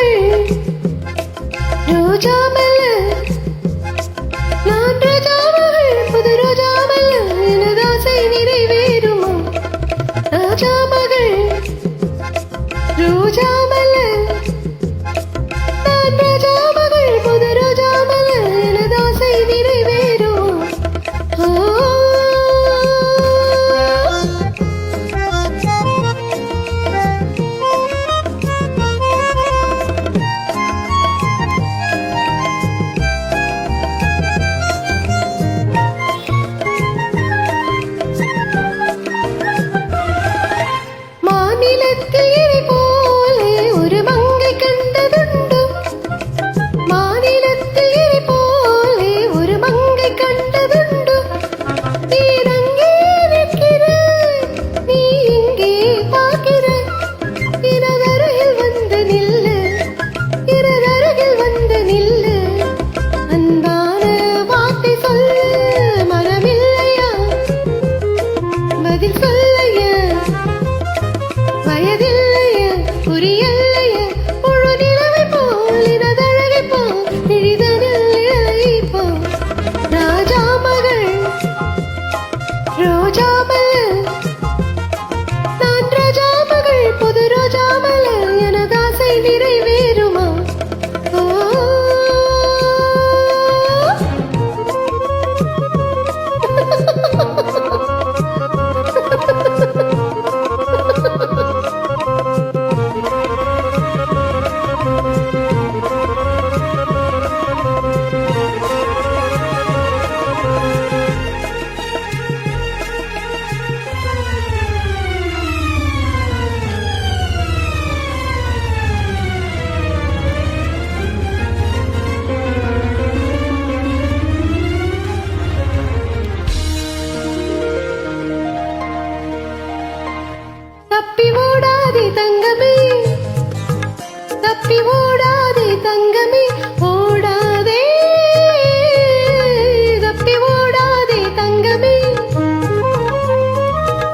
மகள் ரோஜா மல்ல நான் ரோஜா மகள் புது ரோஜா மல்ல எனது ஆசை நிறைவேறுமா ராஜா மகள் ரோஜா மல்ல நான் ரோஜா மகள் புது ரோஜா மல்ல எனது ஆசை நிறைவேறுமா தப்பி ஓடாதே தங்கமே தப்பி ஓடாதே தங்கமே ஓடாதே தப்பி ஓடாதே தங்கமே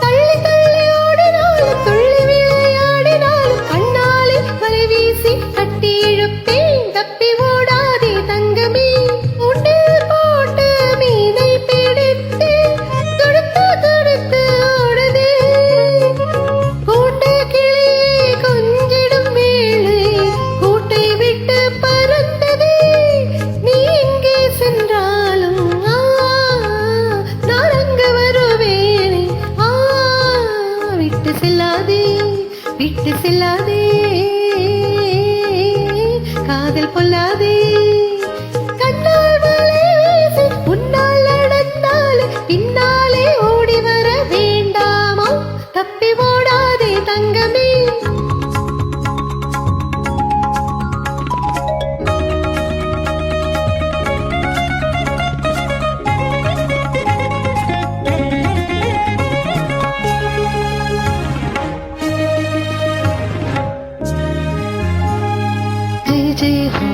தள்ளி தள்ளி ஓடினாலும் துள்ளி விளையாடினாலும் கண்ணாலே வலை வீசி கட்டி இழுப்பேன் தப்பி ஓடாதே தங்கமே உண்டு போட்டு மீனை பிடித்து துடுத்து துடுத்து ஓடுதே விட்டு செல்லாதே காதல் பொல்லாதே கண்ணால் வலை வீசி உன்னால் நடந்தாலே பின்னாலே ஓடி வர வேண்டாமா தப்பி ஓடாதே தங்கமே जय हो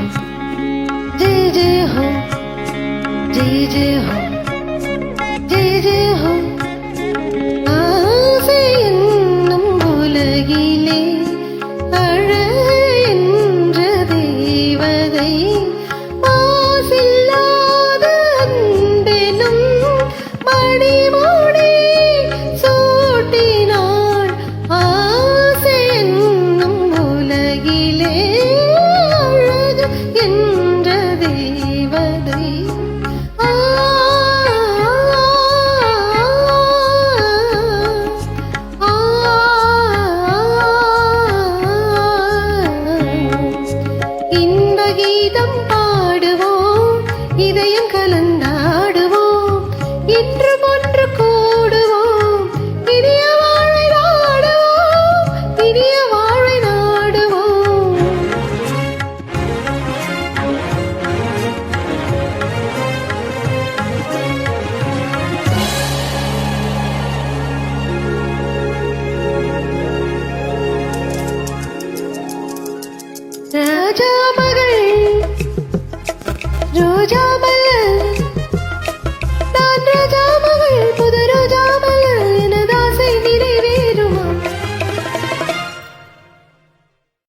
जय जय हो जय जय हो जय जय हो ஆசை என்னும் உலகிலே அழகு என்ற தேவதை மாசில்லாத அன்பெனும் மணிமுடி சூட்டினாள் ஆசை என்னும் உலகிலே என்ற தேவதை இன்ப கீதம் பாடுவோம் இதயம் கலந்தாடுவோம் இன்று ஒன்று கூடுவோம் இனிய வாழ்வை நாடுவோம் இனிய வாழ்வை நாடுவோம் ராஜா மகள் ரோஜா